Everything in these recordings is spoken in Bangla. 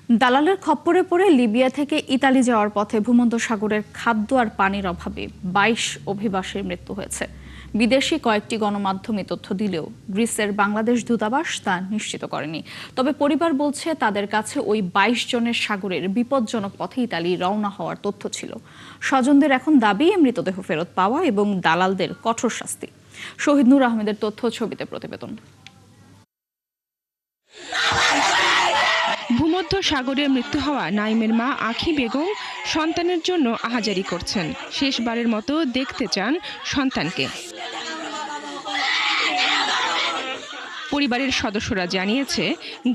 দালালের খপ্পরে পড়ে লিবিয়া থেকে ইতালি যাওয়ার পথে ভূমধ্যসাগরের খাদ্য আর পানির অভাবে ২২ অভিবাসীর মৃত্যু হয়েছে। বিদেশি কয়েকটি গণমাধ্যমে তথ্য দিলেও গ্রিসের বাংলাদেশ দূতাবাস তা নিশ্চিত করেনি। তবে পরিবার বলছে তাদের কাছে ওই ২২ জনের সাগরের বিপজ্জনক পথে ইতালি রওনা হওয়ার তথ্য ছিল। স্বজনদের এখন দাবি মৃতদেহ ফেরত পাওয়া এবং দালালদের কঠোর শাস্তি। শহীদ নূর আহমেদের তথ্য ছবিতে প্রতিবেদন। ভূমধ্যসাগরে মৃত্যু হওয়া নাইমের মা আখি বেগম সন্তানের জন্য আহাজারি করছেন। শেষবারের মতো দেখতে চান সন্তানকে। পরিবারের সদস্যরা জানিয়েছে,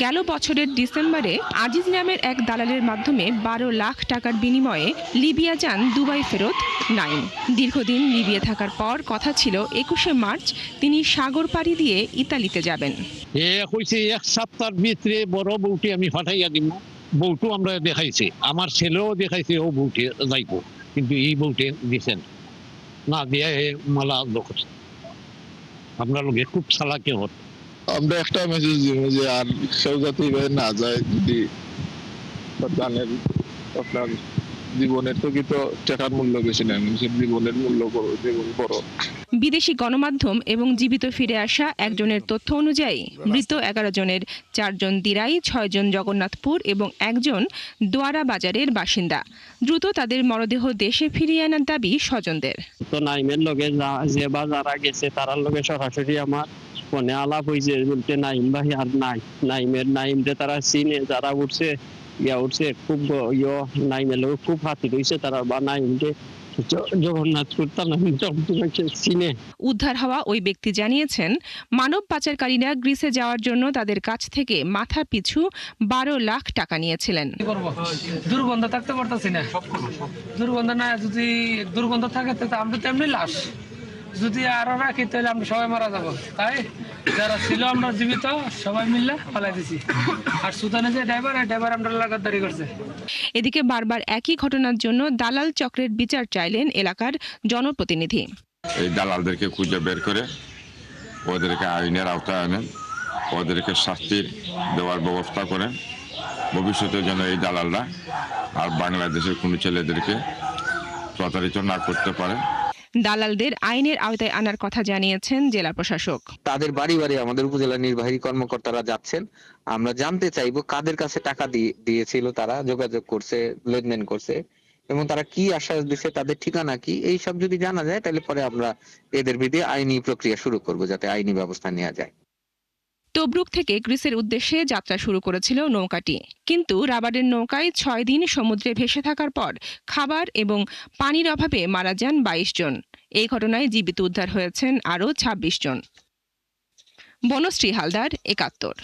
গেল বছরের ডিসেম্বরে আজিজ নামের এক দালালের মাধ্যমে ১২ লাখ টাকার বিনিময়ে লিবিয়া যান দুবাই ফেরত নাইম। দীর্ঘদিন লিবিয়া থাকার পর কথা ছিল ২১শে মার্চ তিনি সাগর পাড়ি দিয়ে ইতালিতে যাবেন। এক সপ্তাহের ভিতরে বড় বউটি আমি ফাটাইয়া দিব। বউটু আমরা দেখাইছি, আমার ছেলেও দেখাইছে ও বউটি যাইব, কিন্তু এই বউটি দিচ্ছেন না দিয়ে মালা দখল। আপনার লোকে খুব চালাকি হত। আমরা একটা মেসেজ দিব যে আর কেউ যাতে না যায়, যদি জানেন আপনার জীবনের তো কিন্তু টাকার মূল্য বেশি নয়, মানুষের জীবনের মূল্য বড়। বিদেশি গণমাধ্যম এবং জীবিত ফিরে আসা একজনের তথ্য অনুযায়ী মৃত ১১ জনের ৪ জন দিরাই, ৬ জন জগন্নাথপুর এবং একজন দোয়ারা বাজারের বাসিন্দা। দ্রুত তাদের মরদেহ দেশে ফিরিয়ে আনার দাবি স্বজনদের। তো নাইমের লগে যে বা যারা গেছে তারার লগে সরাসরি আমার ফোনে আলাপ হয়েছে, বলতে নাইম ভাই আর নাই, নাইমরে তারা চিনে, যারা উঠছে খুব নাইমের লোক খুব হাতি রয়েছে তারা, বা নাইমরে জগন্নাথপুর চিনে। উদ্ধার হওয়া ওই ব্যক্তি জানিয়েছেন, মানব পাচারকারীরা গ্রিসে যাওয়ার জন্য তাদের কাছ থেকে মাথা পিছু ১২ লাখ টাকা নিয়েছিলেন। দুর্গন্ধ থাকতে পারতেছি না, দুর্গন্ধ না, যদি দুর্গন্ধ থাকে তো আমরা তেমনি লাশ, যদি আরো রাখি তাহলে আমরা সবাই মারা যাবো। তাই যারা ছিল আমরা জীবিত সবাই মিলে পালাই দিছি। আর সুদানে যে ড্রাইভার আমরা লাগাতারি করছে। এদিকে বারবার একই ঘটনার জন্য দালাল চক্রের বিচার চাইলেন এলাকার জনপ্রতিনিধি। এই দালালদেরকে খুঁজে বের করে ওদেরকে আইনের আওতায় আনেন, ওদেরকে শাস্তি দেওয়ার ব্যবস্থা করেন, ভবিষ্যতে যেন এই দালালরা আর বাংলাদেশের কোনো ছেলেদেরকে প্রতারিত না করতে পারে। দালালদের আইনের আওতায় আনার কথা জানিয়েছেন জেলা প্রশাসক। তাদের বাড়ি বাড়ি আমাদের উপজেলা নির্বাহী কর্মকর্তারা যাচ্ছেন। আমরা জানতে চাইবো কাদের কাছে টাকা দিয়েছিল, তারা যোগাযোগ করছে, লেনদেন করছে এবং তারা কি আশ্বাস দিচ্ছে, তাদের ঠিকানা কি, এই সব যদি জানা যায় তাহলে পরে আমরা এদের বিরুদ্ধে আইনি প্রক্রিয়া শুরু করব, যাতে আইনি ব্যবস্থা নেওয়া যায়। তবরুক থেকে গ্রিসের উদ্দেশ্যে যাত্রা শুরু করেছিল নৌকাটি, কিন্তু রাবারের নৌকায় ৬ দিন সমুদ্রে ভেসে থাকার পর খাবার এবং পানির অভাবে মারা যান ২২ জন। এই ঘটনায় জীবিত উদ্ধার হয়েছেন আরও ২৬ জন। বনশ্রী হালদার, ৭১।